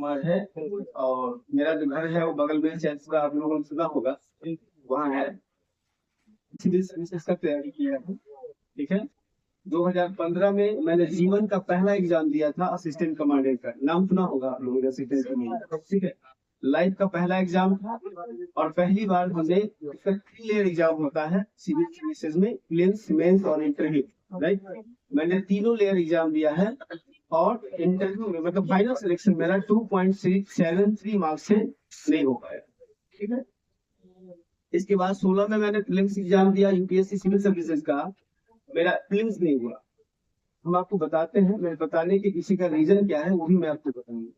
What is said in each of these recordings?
कुमार है और मेरा जो घर है वो बगल में का आप लोगों ने सुना होगा, वहाँ है। सिविल सर्विसेज का तैयारी किया है, ठीक है। 2015 में मैंने जीवन का पहला एग्जाम दिया था असिस्टेंट कमांडेंट का, नाम सुना होगा आप लोगों ने असिस्टेंट कमांडेंट, ठीक है। लाइफ का पहला एग्जाम था और पहली बार हमने 3 लेयर एग्जाम होता है सिविल सर्विसेज में, प्रीलिम्स, मेंस और इंटरव्यू, राइट। मैंने तीनों लेयर एग्जाम दिया है और इंटरव्यू में मतलब फाइनल सिलेक्शन मेरा 2.673 मार्क्स से नहीं हो पाया, ठीक है। इसके बाद 16 में मैंने प्रीलिम्स एग्जाम दिया यूपीएससी सिविल सर्विसेज का, मेरा प्रीलिम्स नहीं हुआ। हम आपको बताते हैं, मैं बताने के किसी का रीजन क्या है वो भी मैं आपको बताऊंगा।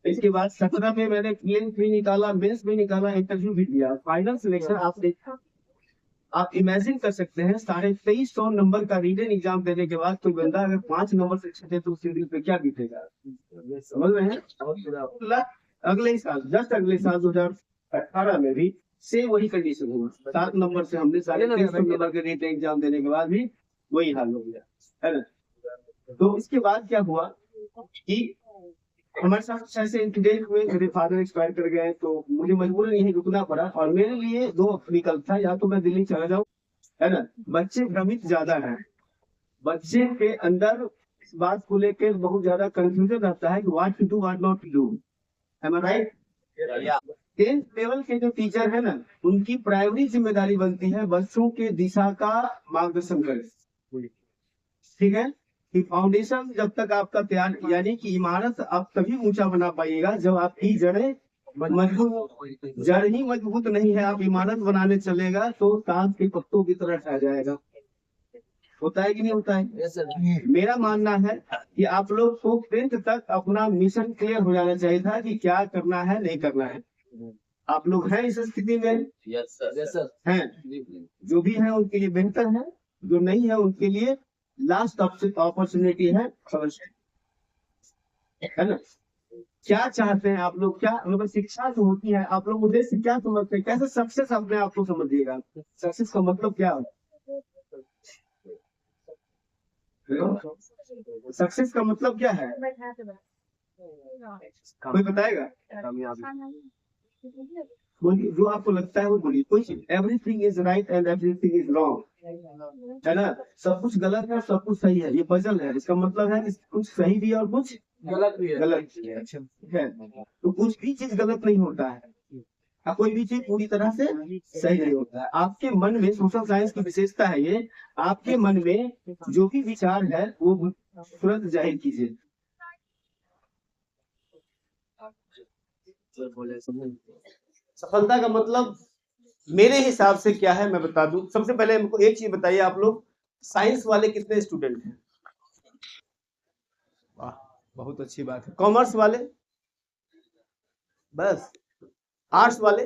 इसके बाद 17 में मैंने प्रीलिम्स भी निकाला, मेंस भी निकाला, इंटरव्यू भी दिया, फाइनल सिलेक्शन आप देखा। आप इमेजिन कर सकते हैं 2350 नंबर का रिटन एग्जाम देने के बाद कोई बंदा अगर 5 नंबर से छठे तो उसके दिल पे क्या बीतेगा, समझ रहे हैं। अगले साल, जस्ट अगले साल 2018 में भी सेम वही कंडीशन हुआ, 7 नंबर से हमने 350 नंबर के रिटन एग्जाम देने के बाद भी वही हाल हो गया, है ना। तो इसके बाद क्या हुआ कि हमारे साथ कुछ ऐसे इंसिडेंट हुए, मेरे फादर एक्सपायर कर गए तो मुझे मजबूरन यहीं रुकना पड़ा और मेरे लिए 2 विकल्प था, या तो मैं दिल्ली चला जाऊं, है ना। बच्चे भ्रमित ज्यादा है, बच्चे के अंदर इस बात को लेकर बहुत ज्यादा कंफ्यूजन रहता है कि what to do what not to do, am I right. 10th level के जो टीचर है ना, उनकी प्राइमरी जिम्मेदारी बनती है बच्चों के दिशा का मार्गदर्शन करें, ठीक है। कि फाउंडेशन जब तक आपका तैयार, यानी कि इमारत आप तभी ऊंचा बना पाइएगा जब आपकी जड़ें मजबूत, जड़ ही मजबूत नहीं है, आप इमारत बनाने चलेगा तो ताश के पत्तों की तरह ठहर जाएगा। होता है कि नहीं होता है? yes, मेरा मानना है कि आप लोग को 10th तक अपना मिशन क्लियर हो जाना चाहिए था कि क्या करना है नहीं करना है। आप लोग हैं इस स्थिति में? यस सर हैं। जो भी है उनके लिए बेहतर है, जो नहीं है उनके लिए लास्ट अपॉर्चुनिटी है ना। क्या चाहते हैं आप लोग, क्या मतलब शिक्षा जो होती है आप लोग उद्देश्य क्या समझते हैं, कैसे सक्सेस अपने आप को समझिएगा, सक्सेस का मतलब क्या है? सक्सेस का मतलब क्या है, कोई बताएगा? बोलिए, जो आपको लगता है वो बोलिए। कोई everything is right and everything is wrong, है ना। सब कुछ गलत है, सब कुछ सही है, ये पजल है। इसका मतलब है कि कुछ सही भी है और कुछ गलत भी है, गलत भी है, है। तो कुछ भी चीज गलत नहीं होता है, कोई भी चीज पूरी तरह से सही नहीं होता है। आपके मन में, सोशल साइंस की विशेषता है ये, आपके मन में जो भी विचार है वो तुरंत जाहिर कीजिए। सफलता का मतलब मेरे हिसाब से क्या है मैं बता दूं। सबसे पहले हमको एक चीज बताइए, आप लोग साइंस वाले कितने स्टूडेंट हैं? वाह, बहुत अच्छी बात है। कॉमर्स वाले? बस। आर्ट्स वाले?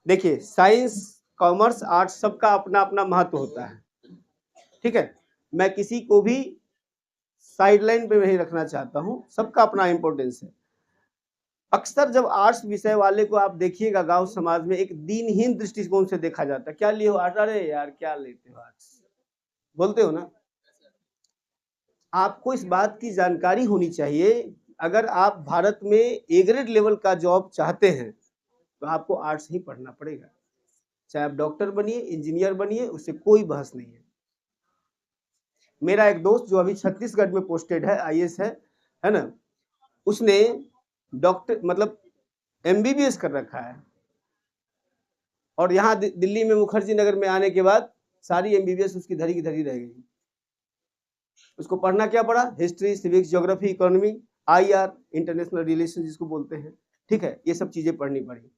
देखिए, साइंस, कॉमर्स, आर्ट्स सबका अपना अपना महत्व होता है, ठीक है। मैं किसी को भी साइडलाइन पे नहीं रखना चाहता हूं, सबका अपना इंपॉर्टेंस है। अक्सर जब आर्ट्स विषय वाले को आप देखिएगा गांव समाज में एक दीनहीन दृष्टिकोण से देखा जाता है। क्या लिए हो आर्ट्स? अरे यार क्या लेते हो आर्ट्स, बोलते हो ना। आपको इस बात की जानकारी होनी चाहिए, अगर आप भारत में ए ग्रेड लेवल का जॉब चाहते हैं तो आपको आर्ट्स ही पढ़ना पड़ेगा। चाहे आप डॉक्टर बनिए, इंजीनियर बनिए, उससे कोई बहस नहीं है। मेरा एक दोस्त जो अभी छत्तीसगढ़ में पोस्टेड है, आईएएस है ना, उसने डॉक्टर मतलब एमबीबीएस कर रखा है और यहाँ दिल्ली में मुखर्जी नगर में आने के बाद सारी एमबीबीएस उसकी धरी की धरी रह गई। उसको पढ़ना क्या पड़ा? History, civics, geography, economy, IR, international relation जिसको बोलते हैं, ठीक है। ये सब चीजें पढ़नी पड़ी।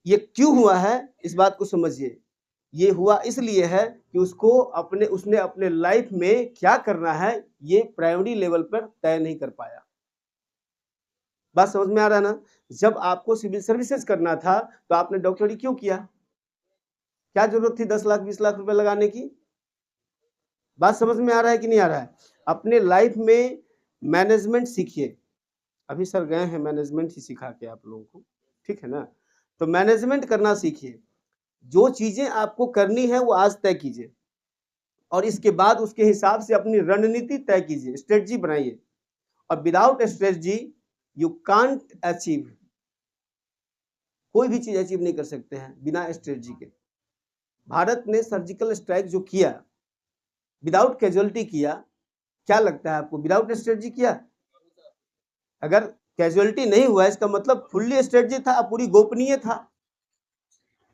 ये क्यों हुआ है इस बात को समझिए। ये हुआ इसलिए है कि उसने अपने लाइफ में क्या करना है ये प्राइमरी लेवल पर तय नहीं कर पाया। बात समझ में आ रहा है ना। जब आपको सिविल सर्विसेज करना था तो आपने डॉक्टरी क्यों किया? क्या जरूरत थी 10 लाख 20 लाख रुपए लगाने की? बात समझ में आ रहा है कि नहीं आ रहा है? अपने लाइफ में मैनेजमेंट सीखिए। अभी सर गए हैं मैनेजमेंट ही सिखा के आप लोगों को, ठीक है ना। तो मैनेजमेंट करना सीखिए। जो चीजें आपको करनी है वो आज तय कीजिए। और इसके बाद उसके हिसाब से अपनी रणनीति तय कीजिए, स्ट्रेटजी बनाइए। और without strategy you can't achieve, कोई भी चीज अचीव नहीं कर सकते हैं बिना स्ट्रेटजी के। भारत ने सर्जिकल स्ट्राइक जो किया विदाउट कैजुअलिटी किया, क्या लगता है आपको विदाउट स्ट्रेटजी किया? अगर कैजुअलिटी नहीं हुआ इसका मतलब फुल्ली स्ट्रेटजी था, पूरी गोपनीय था,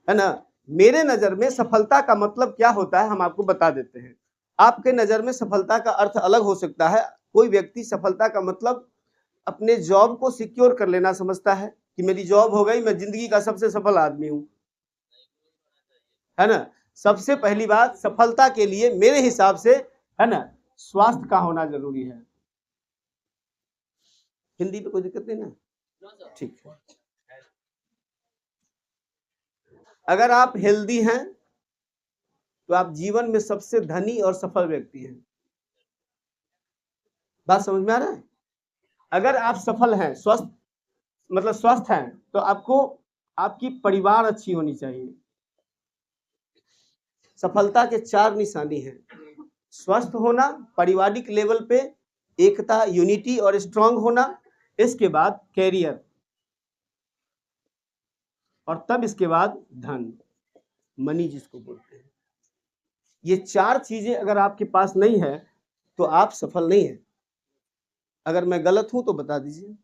है ना। मेरे नजर में सफलता का मतलब क्या होता है हम आपको बता देते हैं। आपके नजर में सफलता का अर्थ अलग हो सकता है। कोई व्यक्ति सफलता का मतलब अपने जॉब को सिक्योर कर लेना समझता है कि मेरी जॉब हो गई, मैं जिंदगी का सबसे सफल आदमी हूं, है ना। सबसे पहली बात सफलता के लिए मेरे हिसाब से, है ना, स्वास्थ्य का होना जरूरी है। हिंदी पे कोई दिक्कत नहीं ना, ठीक है। अगर आप हेल्दी हैं तो आप जीवन में सबसे धनी और सफल व्यक्ति हैं। बात समझ में आ रहा है? अगर आप सफल हैं, स्वस्थ मतलब स्वस्थ हैं, तो आपको आपकी परिवार अच्छी होनी चाहिए। सफलता के 4 निशानी हैं: स्वस्थ होना, पारिवारिक लेवल पे एकता, यूनिटी और स्ट्रांग होना, इसके बाद कैरियर, और तब इसके बाद धन, मनी जिसको बोलते हैं। ये 4 चीजें अगर आपके पास नहीं है तो आप सफल नहीं है। अगर मैं गलत हूं तो बता दीजिए,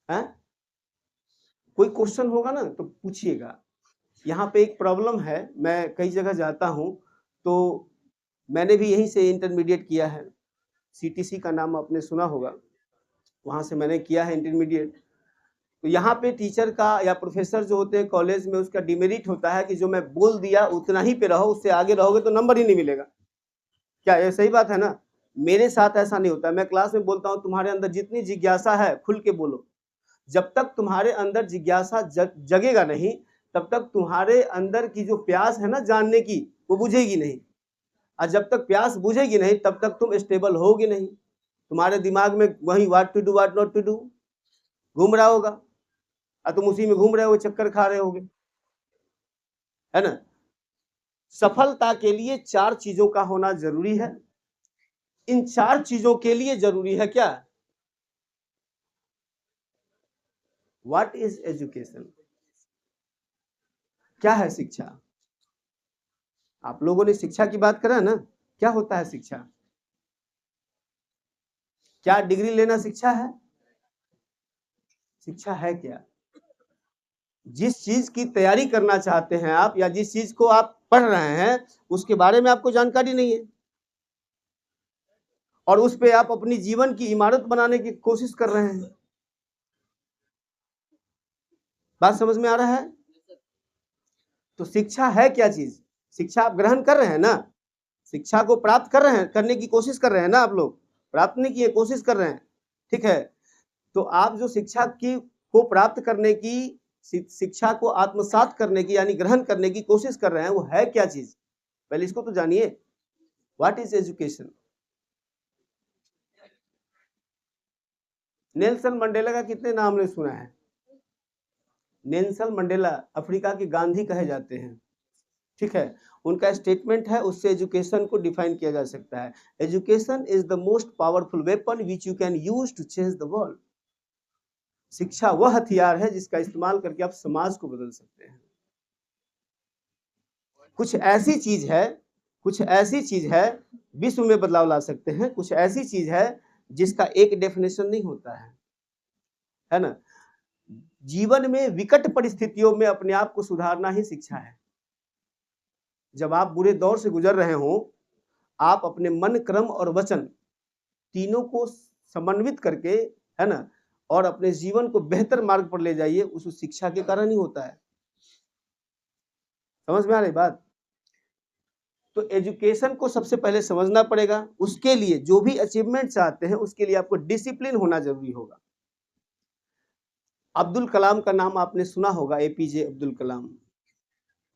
हैं? कोई क्वेश्चन होगा ना तो पूछिएगा। यहाँ पे एक प्रॉब्लम है, मैं कई जगह जाता हूं तो मैंने भी यहीं से इंटरमीडिएट किया है, सीटीसी का नाम आपने सुना होगा, वहां से मैंने किया है इंटरमीडिएट। तो यहाँ पे टीचर का या प्रोफेसर जो होते हैं कॉलेज में, उसका डिमेरिट होता है कि जो मैं बोल दिया उतना ही पे रहो, उससे आगे रहोगे तो नंबर ही नहीं मिलेगा। क्या ये सही बात है ना? मेरे साथ ऐसा नहीं होता। मैं क्लास में बोलता हूँ तुम्हारे अंदर जितनी जिज्ञासा है खुल के बोलो। जब तक तुम्हारे अंदर जिज्ञासा जगेगा नहीं तब तक तुम्हारे अंदर की जो प्यास है ना जानने की, वो बुझेगी नहीं। और जब तक प्यास बुझेगी नहीं तब तक तुम स्टेबल होगे नहीं। तुम्हारे दिमाग में वही what to do what not to do घूम रहा होगा और तुम उसी में घूम रहे हो, चक्कर खा रहे होगे, है ना। सफलता के लिए 4 चीजों का होना जरूरी है। इन 4 चीजों के लिए जरूरी है क्या? What is education? क्या है शिक्षा? आप लोगों ने शिक्षा की बात करा ना, क्या होता है शिक्षा? क्या डिग्री लेना शिक्षा है? शिक्षा है क्या? जिस चीज की तैयारी करना चाहते हैं आप, या जिस चीज को आप पढ़ रहे हैं, उसके बारे में आपको जानकारी नहीं है और उस पे आप अपनी जीवन की इमारत बनाने की कोशिश कर रहे हैं। बात समझ में आ रहा है? तो शिक्षा है क्या चीज? शिक्षा आप ग्रहण कर रहे हैं ना, शिक्षा को प्राप्त कर रहे हैं, करने की कोशिश कर रहे हैं ना आप लोग, प्राप्त नहीं किए, कोशिश कर रहे हैं, ठीक है। तो आप जो शिक्षा की को प्राप्त करने की, शिक्षा को आत्मसात करने की यानी ग्रहण करने की कोशिश कर रहे हैं, वो है क्या चीज? पहले इसको तो जानिए। What is education? Nelson Mandela का कितने नाम ने सुना है? नेल्सन मंडेला अफ्रीका के गांधी कहे जाते हैं, ठीक है। उनका स्टेटमेंट है, उससे एजुकेशन को डिफाइन किया जा सकता है। Education is the most powerful weapon which you can use to change the world. शिक्षा वह हथियार है जिसका इस्तेमाल करके आप समाज को बदल सकते हैं। कुछ ऐसी चीज है विश्व में बदलाव ला सकते हैं। कुछ ऐसी चीज है जिसका एक डेफिनेशन नहीं होता है ना। जीवन में विकट परिस्थितियों में अपने आप को सुधारना ही शिक्षा है। जब आप बुरे दौर से गुजर रहे हो, आप अपने मन, क्रम और वचन तीनों को समन्वित करके, है ना, और अपने जीवन को बेहतर मार्ग पर ले जाइए, उस शिक्षा के कारण ही होता है। समझ में आ रही बात? तो एजुकेशन को सबसे पहले समझना पड़ेगा। उसके लिए जो भी अचीवमेंट चाहते हैं उसके लिए आपको डिसिप्लिन होना जरूरी होगा। अब्दुल कलाम का नाम आपने सुना होगा, एपीजे अब्दुल कलाम।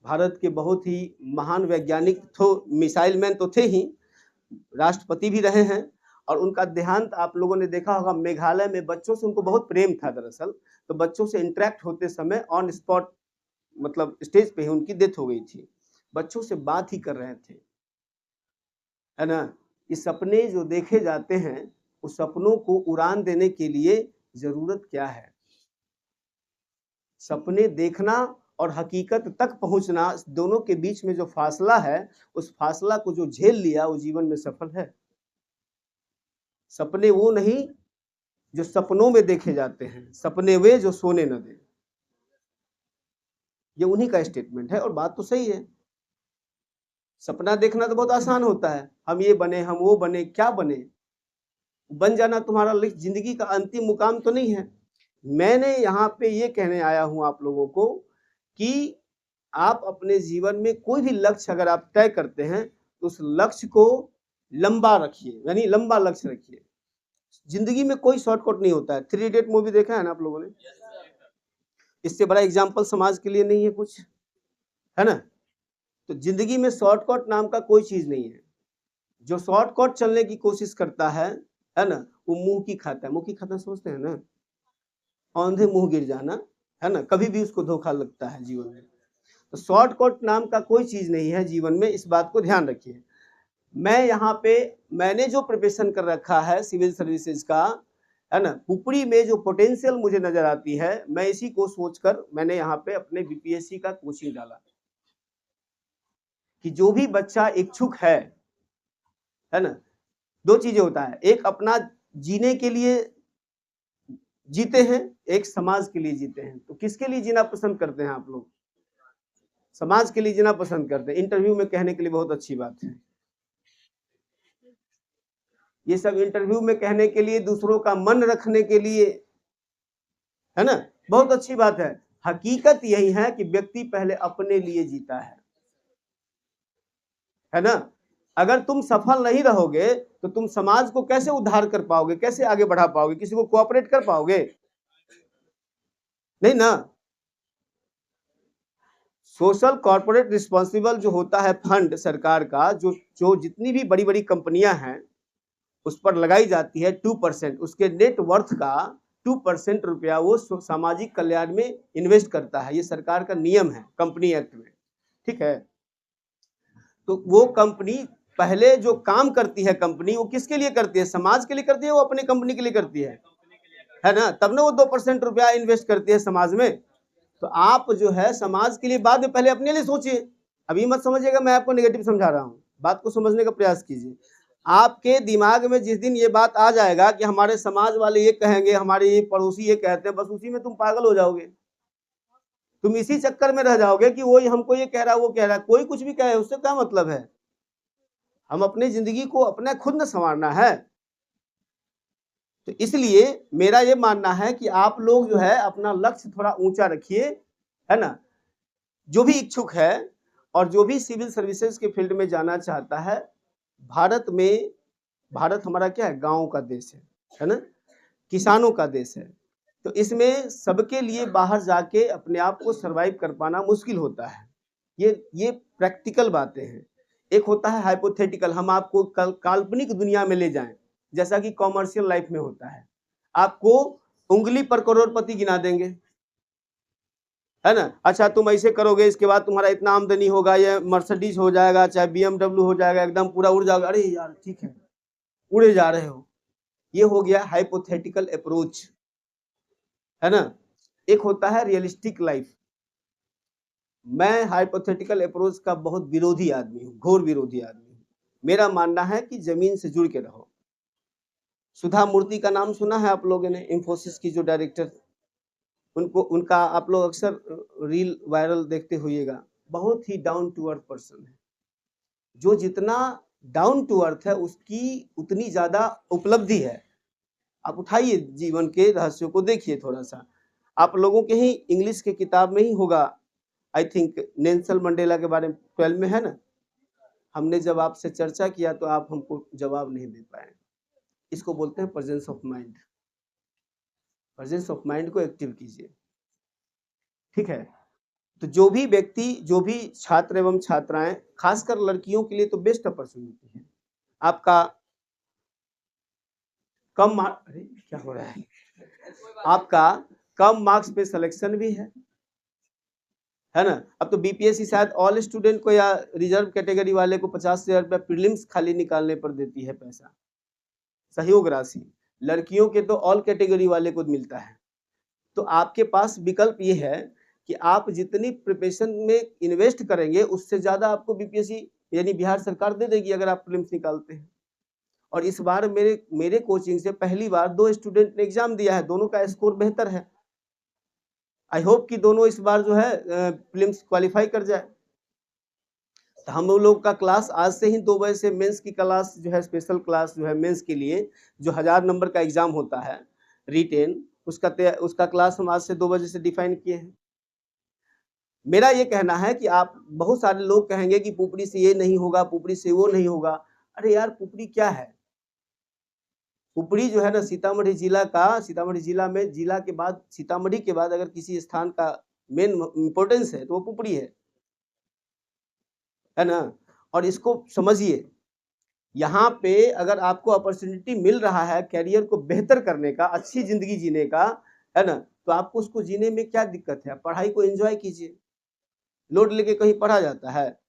भारत के बहुत ही महान वैज्ञानिक तो, मिसाइल मैन तो थे ही, राष्ट्रपति भी रहे हैं। और उनका देहांत आप लोगों ने देखा होगा, मेघालय में बच्चों से उनको बहुत प्रेम था दरअसल, तो बच्चों से इंटरेक्ट होते समय ऑन स्पॉट, मतलब स्टेज पे ही उनकी डेथ हो गई थी। बच्चों से बात ही कर रहे थे, है ना। ये सपने जो देखे जाते हैं, उस सपनों को उड़ान देने के लिए जरूरत क्या है? सपने देखना और हकीकत तक पहुंचना, दोनों के बीच में जो फासला है, उस फासला को जो झेल लिया वो जीवन में सफल है। सपने वो नहीं जो सपनों में देखे जाते हैं, सपने वे जो सोने न दे। ये उन्हीं का स्टेटमेंट है और बात तो सही है। सपना देखना तो बहुत आसान होता है, हम ये बने, हम वो बने, क्या बने? बन जाना तुम्हारा जिंदगी का अंतिम मुकाम तो नहीं है। मैंने यहाँ पे ये कहने आया हूं आप लोगों को कि आप अपने जीवन में कोई भी लक्ष्य अगर आप तय करते हैं तो उस लक्ष्य को लंबा रखिए, यानी लंबा लक्ष्य रखिए। जिंदगी में कोई शॉर्टकट नहीं होता है। 3 इडियट मूवी देखा है ना आप लोगों ने? इससे बड़ा एग्जाम्पल समाज के लिए नहीं है कुछ, है ना। तो जिंदगी में शॉर्टकट नाम का कोई चीज नहीं है। जो शॉर्टकट चलने की कोशिश करता है ना, वो मुंह की खाता है। मुंह की खाता सोचते हैं ना, औंधे मुंह गिर जाना, है ना, कभी भी उसको धोखा लगता है जीवन में। तो शॉर्टकट नाम का कोई चीज नहीं है जीवन में, इस बात को ध्यान रखिए। मैं यहाँ पे मैंने जो प्रिपरेशन कर रखा है सिविल सर्विसेज का, है ना, ऊपरी में जो पोटेंशियल मुझे नजर आती है, मैं इसी को सोचकर मैंने यहाँ पे अपने बीपीएससी का कोचिंग डाला कि जो भी बच्चा इच्छुक है ना, 2 चीजें होता है, एक अपना जीने के लिए जीते हैं, एक समाज के लिए जीते हैं। तो किसके लिए जीना पसंद करते हैं आप लोग? समाज के लिए जीना पसंद करते हैं। इंटरव्यू में कहने के लिए बहुत अच्छी बात है, ये सब इंटरव्यू में कहने के लिए, दूसरों का मन रखने के लिए, है ना, बहुत अच्छी बात है। हकीकत यही है कि व्यक्ति पहले अपने लिए जीता है ना। अगर तुम सफल नहीं रहोगे तो तुम समाज को कैसे उद्धार कर पाओगे, कैसे आगे बढ़ा पाओगे, किसी को कोऑपरेट कर पाओगे? नहीं ना। सोशल कॉर्पोरेट रिस्पॉन्सिबल जो होता है फंड सरकार का, जो जितनी भी बड़ी बड़ी कंपनियां हैं उस पर लगाई जाती है 2%, उसके नेट वर्थ का 2% रुपया वो सामाजिक कल्याण में इन्वेस्ट करता है। ये सरकार का नियम है कंपनी एक्ट में, ठीक है। तो वो कंपनी पहले जो काम करती है, कंपनी वो किसके लिए करती है? समाज के लिए करती है, वो अपनी कंपनी के लिए करती है ना, तब ना वो 2% रुपया इन्वेस्ट करती है समाज में। तो आप जो है समाज के लिए बाद में पहले अपने लिए सोचिए। अभी मत समझिएगा मैं आपको नेगेटिव समझा रहा हूँ, बात को समझने का प्रयास कीजिए। आपके दिमाग में जिस दिन ये बात आ जाएगा कि हमारे समाज वाले ये कहेंगे, हमारे ये पड़ोसी ये कहते हैं, बस उसी में तुम पागल हो जाओगे। तुम इसी चक्कर में रह जाओगे कि वो हमको ये कह रहा है, वो कह रहा है, कोई कुछ भी कहे उससे क्या मतलब है। हम अपनी जिंदगी को अपना खुद न संवारना है। तो इसलिए मेरा ये मानना है कि आप लोग जो है अपना लक्ष्य थोड़ा ऊंचा रखिए, है ना। जो भी इच्छुक है और जो भी सिविल सर्विसेज के फील्ड में जाना चाहता है, भारत हमारा क्या है? गांव का देश है ना, किसानों का देश है। तो इसमें सबके लिए बाहर जाके अपने आप को सरवाइव कर पाना मुश्किल होता है। ये प्रैक्टिकल बातें हैं। एक होता है हाइपोथेटिकल, हम आपको काल्पनिक दुनिया में ले जाएं, जैसा कि कॉमर्शियल लाइफ में होता है। आपको उंगली पर करोड़पति गिना देंगे, है ना। अच्छा तुम ऐसे करोगे, इसके बाद तुम्हारा इतना आमदनी होगा, ये मर्सिडीज हो जाएगा, चाहे BMW हो जाएगा, एकदम पूरा उड़ जाएगा। अरे यार ठीक है, उड़े जा रहे हो। ये हो गया हाइपोथेटिकल अप्रोच, है ना। एक होता है रियलिस्टिक लाइफ। मैं हाइपोथेटिकल अप्रोच का बहुत विरोधी आदमी हूँ, घोर विरोधी आदमी हूँ। मेरा मानना है कि जमीन से जुड़ के रहो। सुधा मूर्ति का नाम सुना है आप लोगों ने? इंफोसिस की जो डायरेक्टर, उनका आप लोग अक्सर रील वायरल देखते होइएगा। बहुत ही डाउन टू अर्थ पर्सन है। जो जितना डाउन टू अर्थ है उसकी उतनी ज्यादा उपलब्धि है। आप उठाइए जीवन के रहस्यों को देखिए थोड़ा सा। आप लोगों के ही इंग्लिश के किताब में ही होगा, आई थिंक नेल्सन मंडेला के बारे में 12 में है ना। हमने जब आपसे चर्चा किया तो आप हमको जवाब नहीं दे पाए। इसको बोलते हैं presence of mind. Presence of mind को एक्टिव कीजिए, ठीक है। तो जो भी व्यक्ति, जो भी छात्र एवं छात्राएं, खासकर लड़कियों के लिए तो बेस्ट अपॉर्चुनिटी है। आपका कम अरे क्या हो रहा है, आपका कम मार्क्स पे सिलेक्शन भी है है ना। अब तो बीपीएससी शायद ऑल स्टूडेंट को या रिजर्व कैटेगरी वाले को 50,000 रुपया प्रीलिम्स खाली निकालने पर देती है पैसा, सहयोग राशि। लड़कियों के तो ऑल कैटेगरी वाले को मिलता है। तो आपके पास विकल्प ये है कि आप जितनी प्रिपरेशन में इन्वेस्ट करेंगे उससे ज्यादा आपको बीपीएससी यानी बिहार सरकार दे देगी अगर आप प्रीलिम्स निकालते हैं। और इस बार मेरे कोचिंग से पहली बार 2 स्टूडेंट ने एग्जाम दिया है, दोनों का स्कोर बेहतर है। आई होप कि दोनों इस बार जो है प्रीलिम्स क्वालिफाई कर जाए। तो हम लोग का क्लास आज से ही 2 बजे से मेंस की क्लास जो है, स्पेशल क्लास जो है मेंस के लिए, जो 1000 नंबर का एग्जाम होता है रिटेन, उसका क्लास हम आज से 2 बजे से डिफाइन किए हैं। मेरा ये कहना है कि आप, बहुत सारे लोग कहेंगे कि पुपरी से ये नहीं होगा, पुपरी से वो नहीं होगा। अरे यार, पुपरी क्या है? पुपरी जो है ना सीतामढ़ी जिला का, सीतामढ़ी जिला में जिला के बाद, सीतामढ़ी के बाद अगर किसी स्थान का मेन इंपोर्टेंस है तो वो पुपरी है ना। और इसको समझिए, यहाँ पे अगर आपको अपॉर्चुनिटी मिल रहा है कैरियर को बेहतर करने का, अच्छी जिंदगी जीने का, है ना, तो आपको उसको जीने में क्या दिक्कत है? पढ़ाई को एंजॉय कीजिए। लोड लेके कहीं पढ़ा जाता है?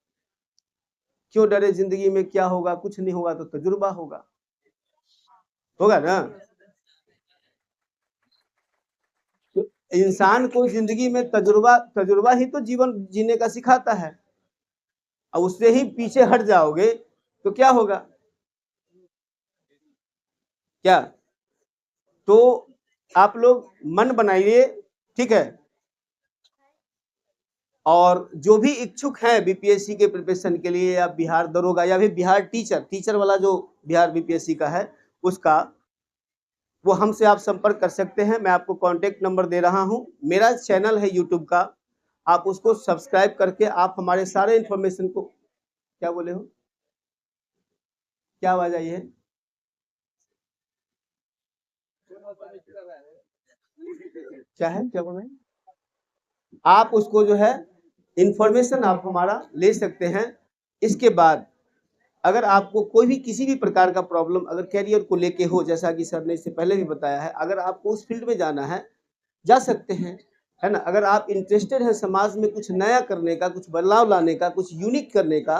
क्यों डरे? जिंदगी में क्या होगा? कुछ नहीं होगा तो तजुर्बा होगा ना। तो इंसान को जिंदगी में तजुर्बा ही तो जीवन जीने का सिखाता है। अब उससे ही पीछे हट जाओगे तो क्या होगा? क्या? तो आप लोग मन बनाइए, ठीक है। और जो भी इच्छुक हैं बीपीएससी के प्रिपरेशन के लिए, या बिहार दरोगा, या फिर बिहार टीचर वाला जो बिहार बीपीएससी का है उसका, वो हमसे आप संपर्क कर सकते हैं। मैं आपको कांटेक्ट नंबर दे रहा हूं। मेरा चैनल है यूट्यूब का, आप उसको सब्सक्राइब करके आप हमारे सारे इंफॉर्मेशन को, क्या बोले हो? क्या आवाज आई है? क्या है, क्या बोल रहे हैं? आप उसको जो है इंफॉर्मेशन आप हमारा ले सकते हैं। इसके बाद अगर आपको कोई भी किसी भी प्रकार का प्रॉब्लम अगर कैरियर को लेके हो, जैसा कि सर ने इससे पहले भी बताया है, अगर आपको उस फील्ड में जाना है जा सकते हैं, है ना। अगर आप इंटरेस्टेड हैं समाज में कुछ नया करने का, कुछ बदलाव लाने का, कुछ यूनिक करने का,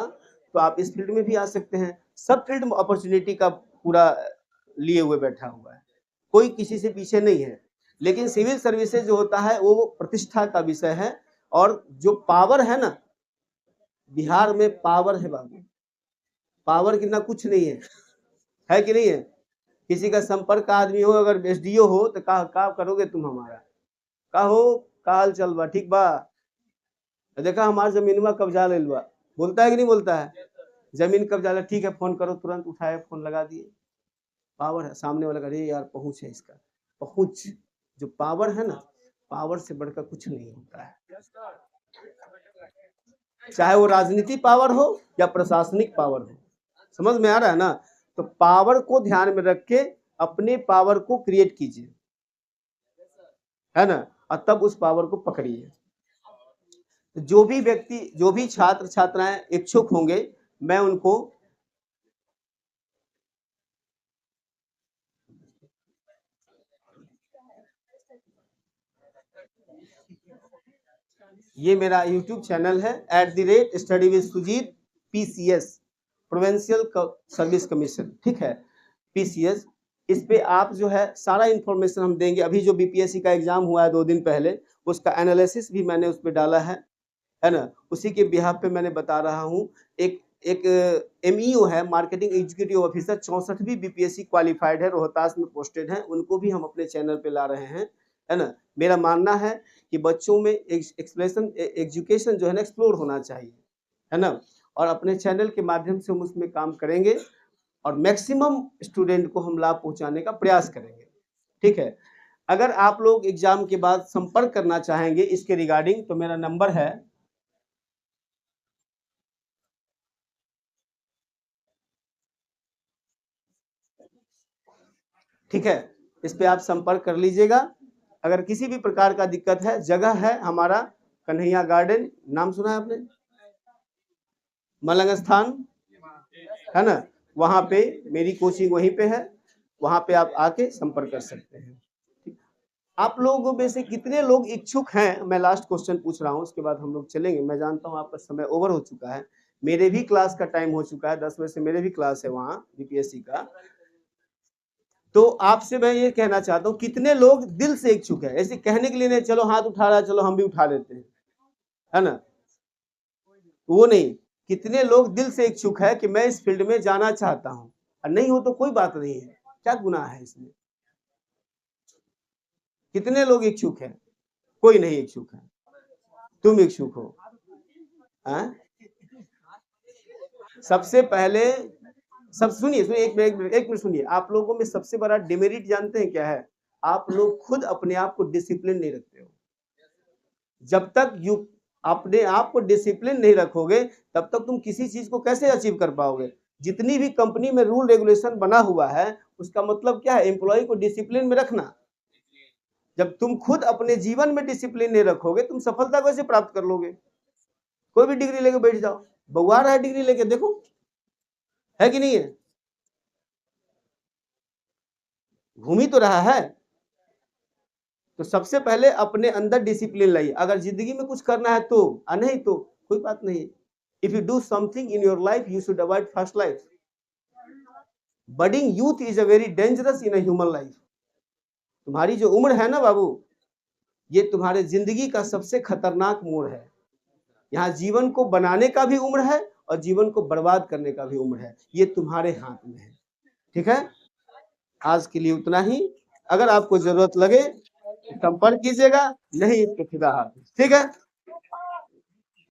तो आप इस फील्ड में भी आ सकते हैं। सब फील्ड में अपॉर्चुनिटी का पूरा लिए हुए बैठा हुआ है, कोई किसी से पीछे नहीं है। लेकिन सिविल सर्विसेज जो होता है वो प्रतिष्ठा का विषय है। और जो पावर है ना, बिहार में पावर है बाबू, पावर कितना कुछ नहीं है कि नहीं है? किसी का संपर्क का आदमी हो, अगर एसडीओ हो तो का करोगे तुम हमारा? का हो, का हाल चल बा, ठीक बा, देखा हमार जमीन में कब्जा ले लुआ, बोलता है कि नहीं बोलता है? जमीन कब्जा ले, ठीक है फोन करो, तुरंत उठाए, फोन लगा दिए। पावर है। सामने वाला का, अरे यार पहुंच है इसका, पहुंच। जो पावर है ना, पावर से बढ़कर कुछ नहीं होता है। चाहे वो राजनीति पावर हो या प्रशासनिक पावर हो, समझ में आ रहा है ना। तो पावर को ध्यान में रख के अपने पावर को क्रिएट कीजिए, है ना, और तब उस पावर को पकड़िए। जो भी व्यक्ति, जो भी छात्र छात्राएं इच्छुक होंगे, मैं उनको ये मेरा YouTube चैनल है @study with Sujeet PCS, provincial service commission, ठीक है, PCS। इस पे आप जो है सारा इंफॉर्मेशन हम देंगे। अभी जो बीपीएससी का एग्जाम हुआ है 2 दिन पहले, उसका एनालिसिस भी मैंने उस पे डाला है ना। उसी के बिहाफ पे मैंने बता रहा हूँ। एक MEO है, मार्केटिंग एग्जीक्यूटिव ऑफिसर, 64वीं बीपीएससी क्वालिफाइड है, रोहतास में पोस्टेड है, उनको भी हम अपने चैनल पे ला रहे हैं, है ना। मेरा मानना है कि बच्चों में एजुकेशन जो है ना एक्सप्लोर होना चाहिए, है ना। और अपने चैनल के माध्यम से हम उसमें काम करेंगे और मैक्सिमम स्टूडेंट को हम लाभ पहुंचाने का प्रयास करेंगे, ठीक है। अगर आप लोग एग्जाम के बाद संपर्क करना चाहेंगे इसके रिगार्डिंग, तो मेरा नंबर है, ठीक है, इस पे आप संपर्क कर लीजिएगा। अगर किसी भी प्रकार का दिक्कत है, जगह है हमारा कन्हैया गार्डन, नाम सुना है आपने? मलंग स्थान, है ना, वहां पे मेरी कोचिंग वहीं पे है, वहां पे आप आके संपर्क कर सकते हैं। आप लोगों में से कितने लोग इच्छुक हैं, मैं लास्ट क्वेश्चन पूछ रहा हूं, उसके बाद हम लोग चलेंगे। मैं जानता हूं आपका समय ओवर हो चुका है, मेरे भी क्लास का टाइम हो चुका है, 10 बजे से मेरे भी क्लास है वहां बीपीएससी का। तो आपसे मैं ये कहना चाहता हूँ, कितने लोग दिल से इच्छुक है, ऐसे कहने के लिए नहीं चलो हाथ उठा रहा है चलो हम भी उठा लेते हैं, है ना, वो नहीं, कितने लोग दिल से इच्छुक है कि मैं इस फील्ड में जाना चाहता हूं, और नहीं हो तो कोई बात नहीं है, क्या गुनाह है इसमें। कितने लोग इच्छुक हैं? कोई नहीं इच्छुक है, तुम इच्छुक हो। हाँ? सबसे पहले सब सुनिए सुनिए, एक मिनट सुनिए, आप लोगों में सबसे बड़ा डिमेरिट जानते हैं क्या है? आप लोग खुद अपने आप को डिसिप्लिन नहीं रखते हो। जब तक यू अपने आप को डिसिप्लिन नहीं रखोगे तब तक तुम किसी चीज को कैसे अचीव कर पाओगे। जितनी भी कंपनी में रूल रेगुलेशन बना हुआ है उसका मतलब क्या है? एम्प्लॉय को डिसिप्लिन में रखना। जब तुम खुद अपने जीवन में डिसिप्लिन नहीं रखोगे तुम सफलता कैसे प्राप्त कर लोगे? कोई भी डिग्री लेके बैठ जाओ, बउआ रहा है डिग्री लेके, देखो है कि नहीं है, घूम ही तो रहा है। तो सबसे पहले अपने अंदर डिसिप्लिन लाइए। अगर जिंदगी में कुछ करना है तो, नहीं तो कोई बात नहीं। If you do something in your life you should avoid first life. Budding youth is a very dangerous in a human life. तुम्हारी जो उम्र है ना बाबू, ये तुम्हारे जिंदगी का सबसे खतरनाक मोड़ है। यहाँ जीवन को बनाने का भी उम्र है और जीवन को बर्बाद करने का भी उम्र है, ये तुम्हारे हाथ में है। ठीक है, आज के लिए उतना ही। अगर आपको जरूरत लगे संपर्क कीजिएगा, नहीं तो खुदा हाफिज। ठीक है।